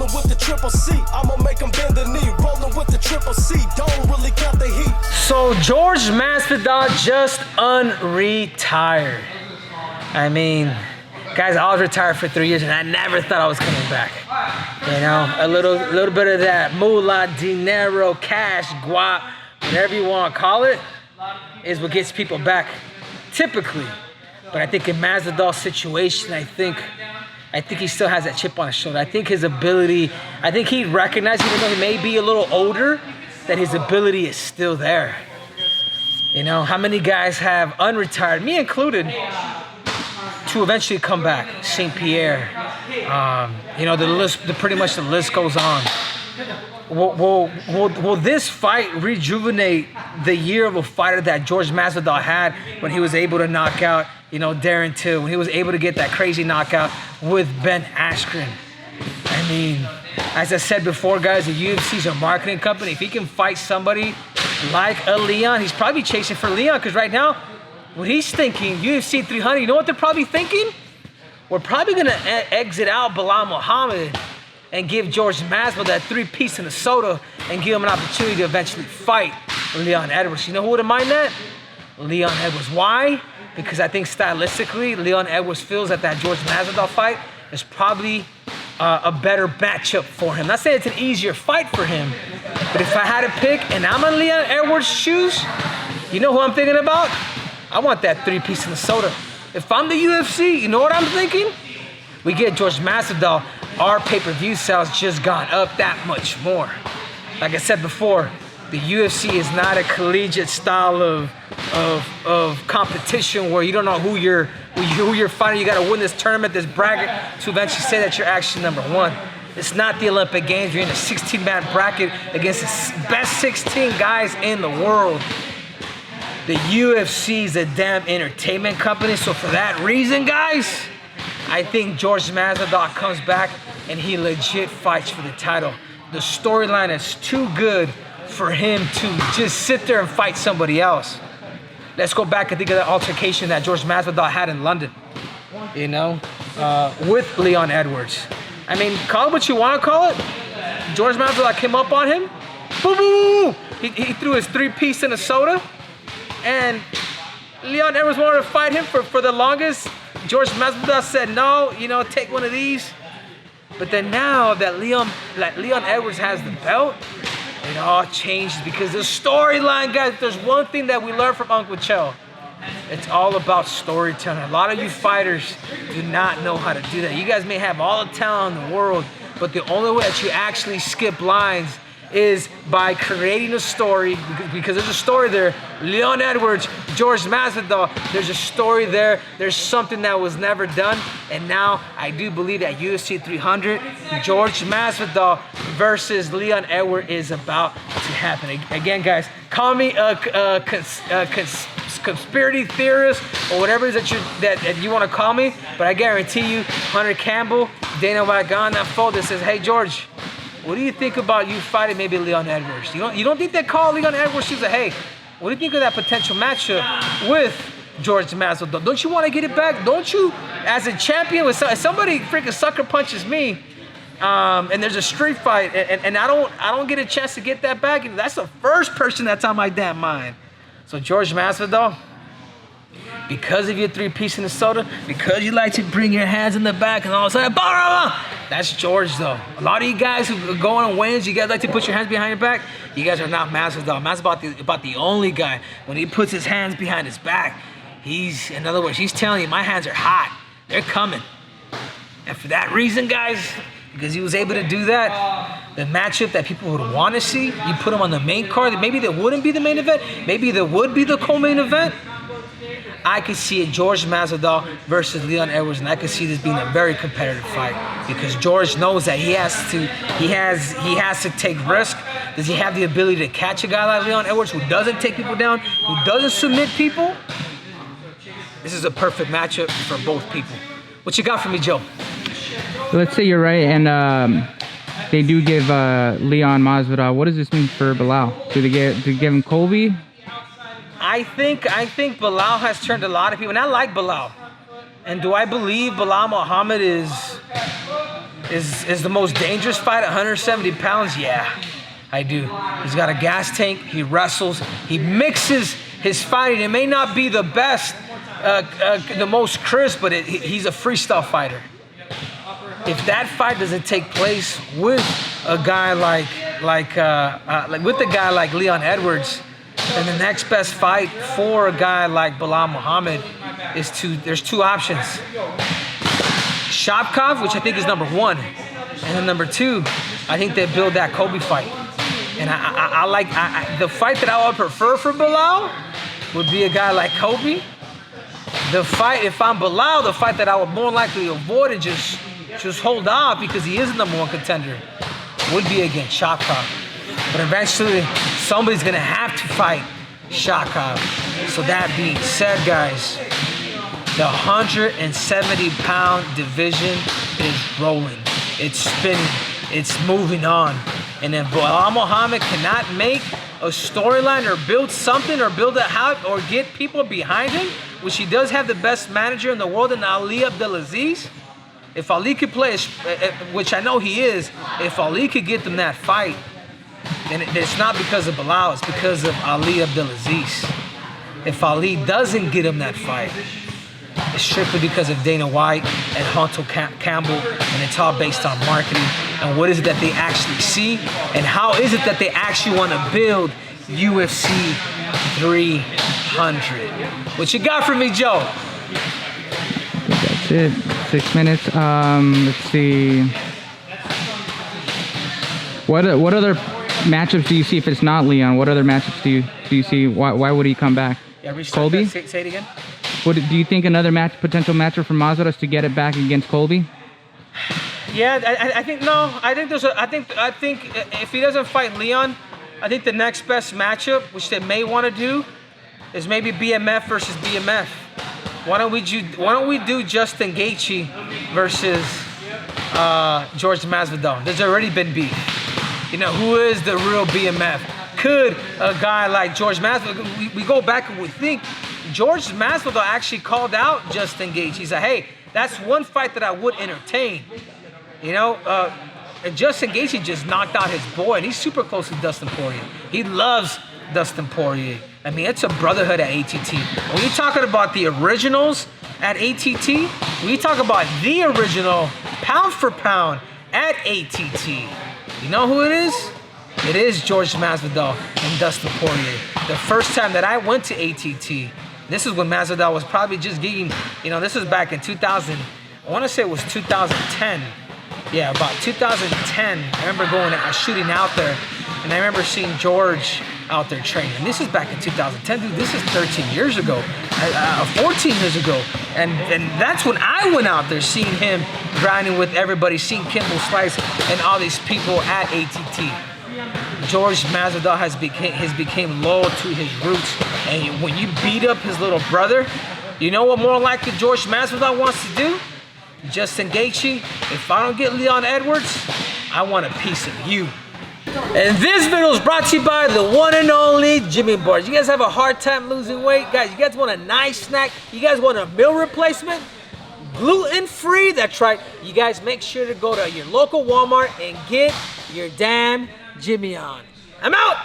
Rolling with the triple C, I'ma make him bend the knee. Rolling with the triple C, don't really count the heat. So Jorge Masvidal just unretired. I mean, guys, I was retired for 3 years and I never thought I was coming back. You know, a little bit of that moolah, dinero, cash, guap, whatever you want to call it, is what gets people back, typically. But I think in Masvidal's situation, I think he still has that chip on his shoulder. I think his ability, I think he recognized, even though he may be a little older, that his ability is still there. You know, how many guys have unretired, me included, to eventually come back? St. Pierre, you know, pretty much the list goes on. Will this fight rejuvenate the year of a fighter that Jorge Masvidal had when he was able to knock out, you know, Darren Till, when he was able to get that crazy knockout with Ben Askren? I mean, as I said before, guys, the UFC is a marketing company. If he can fight somebody like a Leon, he's probably chasing for Leon, because right now, what he's thinking, UFC 300, you know what they're probably thinking? We're probably going to exit out Bilal Muhammad and give Jorge Masvidal that 3-piece in the soda and give him an opportunity to eventually fight Leon Edwards. You know who would have mind that? Leon Edwards. Why? Because I think stylistically, Leon Edwards feels that Jorge Masvidal fight is probably a better matchup for him. Not saying it's an easier fight for him, but if I had to pick and I'm in Leon Edwards' shoes, you know who I'm thinking about? I want that 3-piece in the soda. If I'm the UFC, you know what I'm thinking? We get Jorge Masvidal, our pay-per-view sales just gone up that much more. Like I said before, the UFC is not a collegiate style of competition where you don't know who you're fighting. You got to win this tournament, this bracket, to eventually say that you're actually number one. It's not the Olympic Games. You're in a 16-man bracket against the best 16 guys in the world. The UFC is a damn entertainment company, so for that reason, guys, I think Jorge Masvidal comes back and he legit fights for the title. The storyline is too good for him to just sit there and fight somebody else. Let's go back and think of that altercation that Jorge Masvidal had in London, you know, with Leon Edwards. I mean, call it what you want to call it. Jorge Masvidal came up on him. Boom, boom, boom. He threw his 3-piece in a soda. And Leon Edwards wanted to fight him for the longest. Jorge Masvidal said, no, you know, take one of these. But then now that Leon Edwards has the belt, it all changes because the storyline, guys, if there's one thing that we learned from Uncle Chell, it's all about storytelling. A lot of you fighters do not know how to do that. You guys may have all the talent in the world, but the only way that you actually skip lines is by creating a story, because there's a story there. Leon Edwards, Jorge Masvidal, there's a story there. There's something that was never done. And now I do believe that UFC 300, Jorge Masvidal versus Leon Edwards is about to happen. Again, guys, call me a conspiracy theorist or whatever it is that you want to call me, but I guarantee you, Hunter Campbell, Dana White got on that phone that says, hey, George, what do you think about you fighting maybe Leon Edwards? You don't think they call Leon Edwards? She's like, hey, what do you think of that potential matchup with Jorge Masvidal? Don't you want to get it back? Don't you, as a champion, if somebody freaking sucker punches me, and there's a street fight, and I don't get a chance to get that back, that's the first person that's on my damn mind. So Jorge Masvidal, because of your 3-piece in the soda, because you like to bring your hands in the back and all of a sudden, that's George though. A lot of you guys who go on wins, you guys like to put your hands behind your back. You guys are not Masvidal. Masvidal's about the only guy, when he puts his hands behind his back, in other words, he's telling you, my hands are hot. They're coming. And for that reason, guys, because he was able to do that, the matchup that people would want to see, you put him on the main card, maybe there wouldn't be the main event, maybe there would be the co-main event. I could see it, Jorge Masvidal versus Leon Edwards, and I could see this being a very competitive fight because George knows that he has to take risk. Does he have the ability to catch a guy like Leon Edwards who doesn't take people down, who doesn't submit people? This is a perfect matchup for both people. What you got for me, Joe? Let's say you're right, and they do give Leon Masvidal. What does this mean for Bilal? Do they give him Colby? I think Bilal has turned a lot of people, and I like Bilal. And do I believe Bilal Muhammad is is the most dangerous fight at 170 pounds? Yeah, I do. He's got a gas tank. He wrestles. He mixes his fighting. It may not be the best, the most crisp, but he's a freestyle fighter. If that fight doesn't take place with a guy like with a guy like Leon Edwards, then the next best fight for a guy like Belal Muhammad is there's two options. Shavkov, which I think is number 1, and then number 2, I think they build that Kobe fight. And I like the fight that I would prefer for Belal would be a guy like Kobe. The fight, if I'm Belal, the fight that I would more likely avoid and just hold off because he is the number 1 contender would be against Shavkov. But eventually, somebody's gonna have to fight Shavkov. So that being said, guys, the 170-pound division is rolling. It's spinning. It's moving on. And if Belal Muhammad cannot make a storyline or build something or build a house or get people behind him, which he does have the best manager in the world in Ali Abdelaziz, if Ali could play, which I know he is, if Ali could get them that fight, then it's not because of Belal, it's because of Ali Abdelaziz. If Ali doesn't get him that fight, it's strictly because of Dana White and Hunter Campbell, and it's all based on marketing and what is it that they actually see and how is it that they actually want to build UFC 300. What you got for me, Joe? That's it. 6 minutes. Let's see. What other matchups do you see if it's not Leon? What other matchups do you see? Why would he come back? Yeah, Colby? Say it again. Do you think another potential matchup for Masvidal is to get it back against Colby? Yeah, I think no. I think if he doesn't fight Leon, I think the next best matchup, which they may want to do, is maybe BMF versus BMF. Why don't we do Justin Gaethje versus Jorge Masvidal? There's already been beef. You know, who is the real BMF? Could a guy like Jorge Masvidal? We go back and we think Jorge Masvidal actually called out Justin Gaethje. He said, "Hey, that's one fight that I would entertain." You know, and Justin Gaethje just knocked out his boy, and he's super close to Dustin Poirier. He loves Dustin Poirier. I mean, it's a brotherhood at ATT. When you're talking about the originals at ATT, when you talk about the original pound for pound at ATT, you know who it is? It is Jorge Masvidal and Dustin Poirier. The first time that I went to ATT, this is when Masvidal was probably just getting, you know, this was back in 2000, I want to say it was 2010. Yeah, about 2010, I remember shooting out there, and I remember seeing George out there training. And this is back in 2010, dude. This is 13 years ago, 14 years ago. And that's when I went out there seeing him grinding with everybody, seeing Kimbo Slice and all these people at ATT. Jorge Masvidal has became loyal to his roots. And when you beat up his little brother, you know what more likely Jorge Masvidal wants to do? Justin Gaethje, if I don't get Leon Edwards, I want a piece of you. And this video is brought to you by the one and only Jimmy Bars. You guys have a hard time losing weight? Guys, you guys want a nice snack? You guys want a meal replacement? Gluten-free? That's right. You guys make sure to go to your local Walmart and get your damn Jimmy on. I'm out!